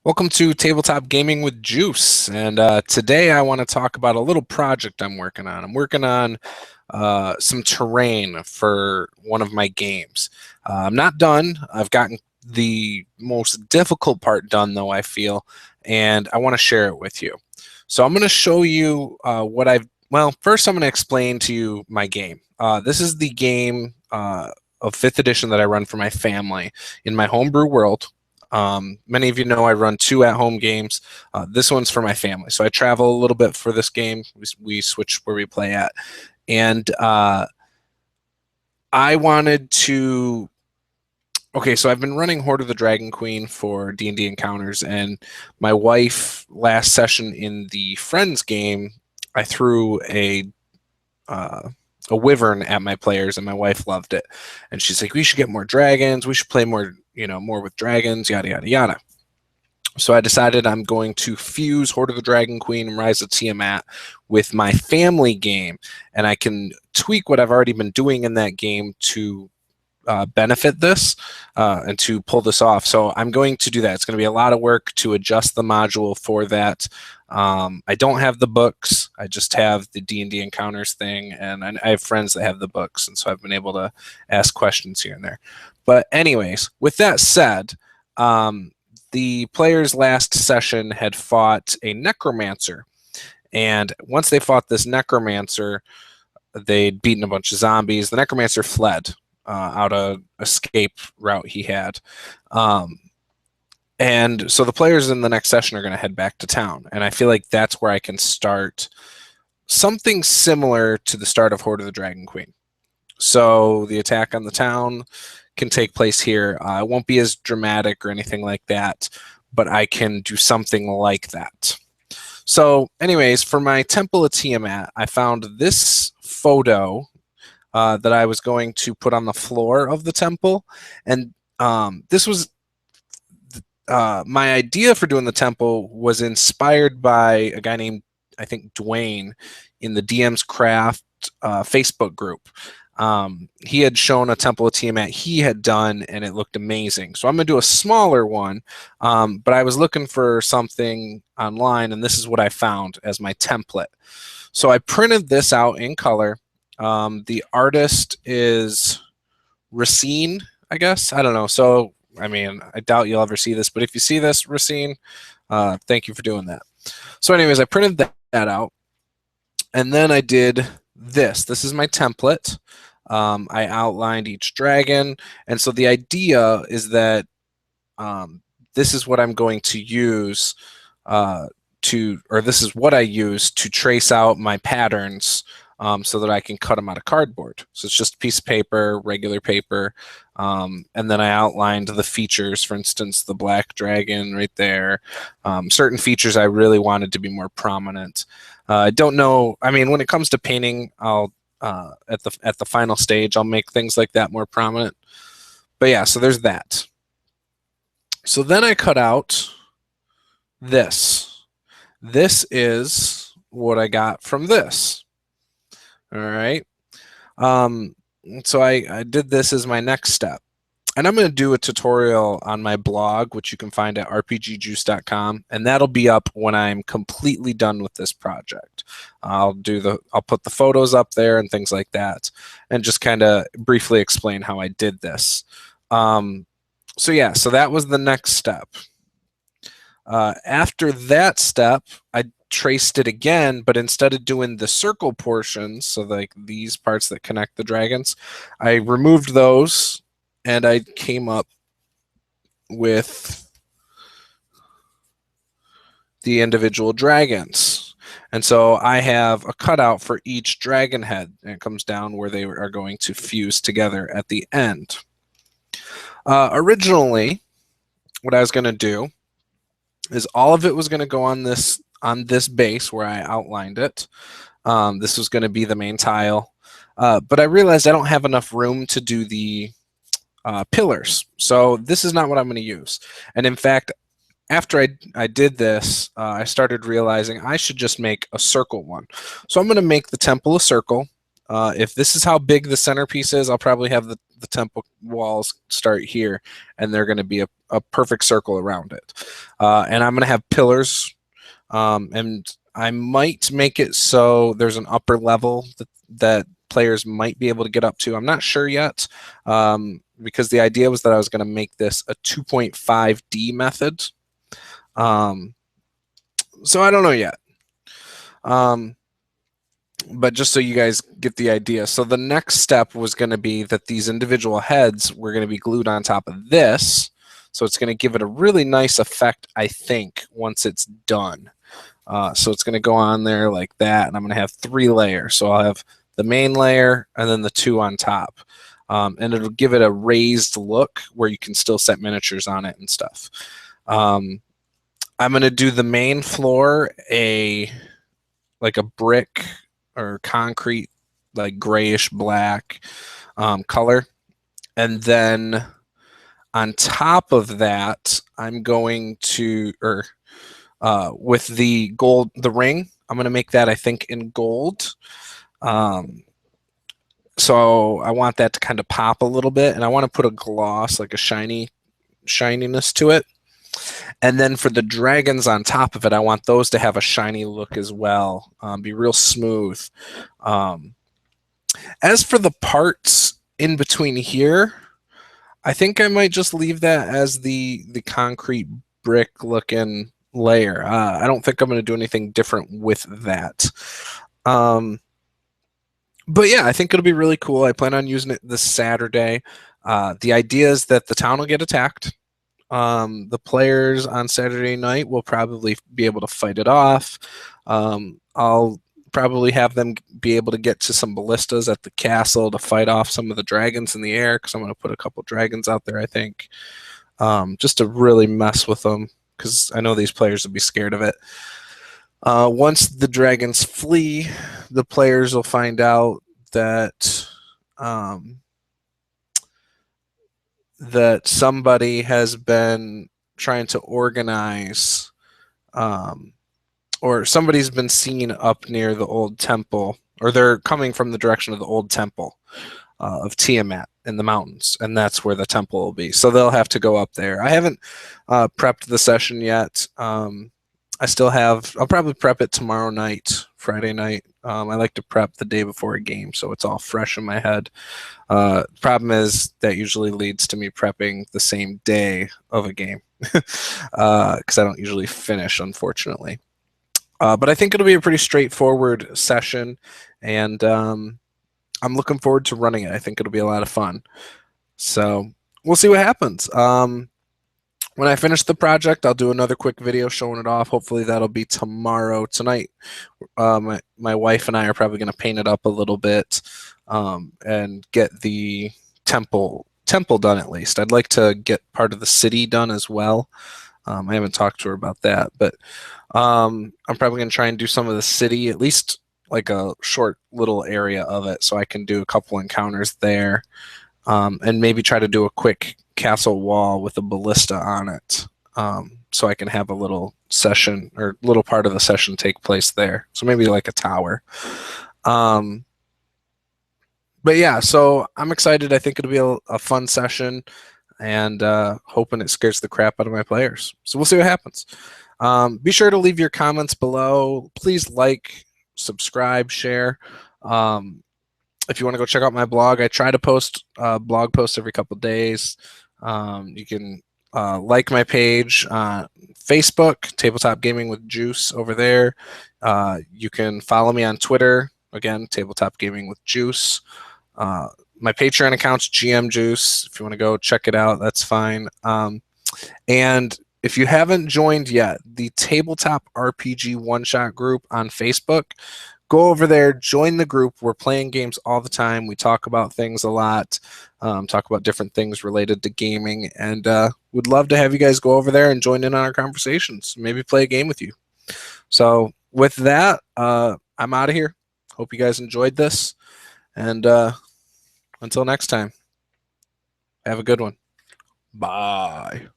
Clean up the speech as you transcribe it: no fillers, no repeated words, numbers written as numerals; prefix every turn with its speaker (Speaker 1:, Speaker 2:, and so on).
Speaker 1: Welcome to Tabletop Gaming with Juice, and today I want to talk about a little project I'm working on. I'm working on some terrain for one of my games. I'm not done. I've gotten the most difficult part done, though, I feel, and I want to share it with you. So I'm going to show you well, first I'm going to explain to you my game. This is the game of 5th edition that I run for my family in my homebrew world. Many of you know I run 2 at-home games. This one's for my family. So I travel a little bit for this game. We switch where we play at. And I wanted to... Okay, so I've been running Hoard of the Dragon Queen for D&D Encounters, and my wife, last session in the Friends game, I threw a wyvern at my players, and my wife loved it. And she's like, we should get more dragons. We should play more, more with dragons, yada, yada, yada. So I decided I'm going to fuse Hoard of the Dragon Queen and Rise of Tiamat with my family game, and I can tweak what I've already been doing in that game to benefit this and to pull this off. So I'm going to do that. It's going to be a lot of work to adjust the module for that. I don't have the books. I just have the D&D Encounters thing, and I have friends that have the books, and so I've been able to ask questions here and there. But anyways, with that said, the players last session had fought a necromancer, and once they fought this necromancer, they'd beaten a bunch of zombies. The necromancer fled out a escape route he had. And so the players in the next session are going to head back to town. And I feel like that's where I can start something similar to the start of Hoard of the Dragon Queen. So the attack on the town can take place here. It won't be as dramatic or anything like that, but I can do something like that. So anyways, for my Temple of Tiamat, I found this photo that I was going to put on the floor of the temple. And this was my idea for doing the temple was inspired by a guy named, I think, Dwayne in the DM's Craft Facebook group. He had shown a Temple of Tiamat he had done, and it looked amazing. So I'm going to do a smaller one, but I was looking for something online, and this is what I found as my template. So I printed this out in color. The artist is Racine, I guess. I don't know. So, I mean, I doubt you'll ever see this, but if you see this, Racine, thank you for doing that. So anyways, I printed that out, and then I did this. This is my template. I outlined each dragon, and so the idea is that this is what I'm going to use this is what I use to trace out my patterns so that I can cut them out of cardboard. So it's just a piece of paper, regular paper, and then I outlined the features, for instance, the black dragon right there. Certain features I really wanted to be more prominent. I don't know, I mean, when it comes to painting, I'll at the final stage, I'll make things like that more prominent. But yeah, so there's that. So then I cut out this. This is what I got from this. All right. So I did this as my next step. And I'm going to do a tutorial on my blog, which you can find at rpgjuice.com, and that'll be up when I'm completely done with this project. I'll put the photos up there and things like that, and just kind of briefly explain how I did this. So yeah, so that was the next step. After that step, I traced it again, but instead of doing the circle portions, so like these parts that connect the dragons, I removed those, and I came up with the individual dragons. And so I have a cutout for each dragon head, and it comes down where they are going to fuse together at the end. Originally, what I was going to do is all of it was going to go on this base where I outlined it. This was going to be the main tile. But I realized I don't have enough room to do the pillars. So this is not what I'm going to use. And in fact, after I did this, I started realizing I should just make a circle one. So I'm going to make the temple a circle. If this is how big the centerpiece is, I'll probably have the temple walls start here, and they're going to be a perfect circle around it. And I'm going to have pillars, and I might make it so there's an upper level that players might be able to get up to. I'm not sure yet, because the idea was that I was going to make this a 2.5D method. So I don't know yet. But just so you guys get the idea. So the next step was going to be that these individual heads were going to be glued on top of this. So it's going to give it a really nice effect, I think, once it's done. So it's going to go on there like that, and I'm going to have 3 layers. So I'll have the main layer and then the 2 on top. And it'll give it a raised look where you can still set miniatures on it and stuff. I'm going to do the main floor like a brick or concrete, like grayish black color. And then on top of that, I'm going to, with the gold, the ring, I'm going to make that, I think, in gold. So I want that to kind of pop a little bit, and I want to put a gloss, like a shininess to it. And then for the dragons on top of it, I want those to have a shiny look as well, be real smooth. As for the parts in between here, I think I might just leave that as the concrete brick looking layer. I don't think I'm going to do anything different with that. But yeah, I think it'll be really cool. I plan on using it this Saturday. The idea is that the town will get attacked. The players on Saturday night will probably be able to fight it off. I'll probably have them be able to get to some ballistas at the castle to fight off some of the dragons in the air, because I'm going to put a couple dragons out there, I think, just to really mess with them, because I know these players will be scared of it. Once the dragons flee, the players will find out that that somebody has been trying to organize, or somebody's been seen up near the old temple, or they're coming from the direction of the old temple of Tiamat in the mountains, and that's where the temple will be. So they'll have to go up there. I haven't prepped the session yet. I'll probably prep it tomorrow night, Friday night. I like to prep the day before a game, so it's all fresh in my head. Problem is that usually leads to me prepping the same day of a game, because I don't usually finish, unfortunately. But I think it'll be a pretty straightforward session, and I'm looking forward to running it. I think it'll be a lot of fun. So we'll see what happens. When I finish the project, I'll do another quick video showing it off. Hopefully that'll be tomorrow. Tonight, my wife and I are probably going to paint it up a little bit, and get the temple done at least. I'd like to get part of the city done as well. I haven't talked to her about that, but I'm probably going to try and do some of the city, at least like a short little area of it, so I can do a couple encounters there, and maybe try to do a quick castle wall with a ballista on it, so I can have a little session, or little part of the session take place there. So maybe like a tower. But yeah, so I'm excited. I think it'll be a fun session, and hoping it scares the crap out of my players. So we'll see what happens. Be sure to leave your comments below. Please like, subscribe, share. If you want to go check out my blog, I try to post blog posts every couple of days. You can like my page on Facebook, Tabletop Gaming with Juice over there. You can follow me on Twitter, again, Tabletop Gaming with Juice. My Patreon account's GM Juice. If you want to go check it out, that's fine. And if you haven't joined yet, the Tabletop RPG one-shot group on Facebook, go over there, join the group. We're playing games all the time. We talk about things a lot, talk about different things related to gaming, and would love to have you guys go over there and join in on our conversations, maybe play a game with you. So with that, I'm out of here. Hope you guys enjoyed this, and until next time, have a good one. Bye.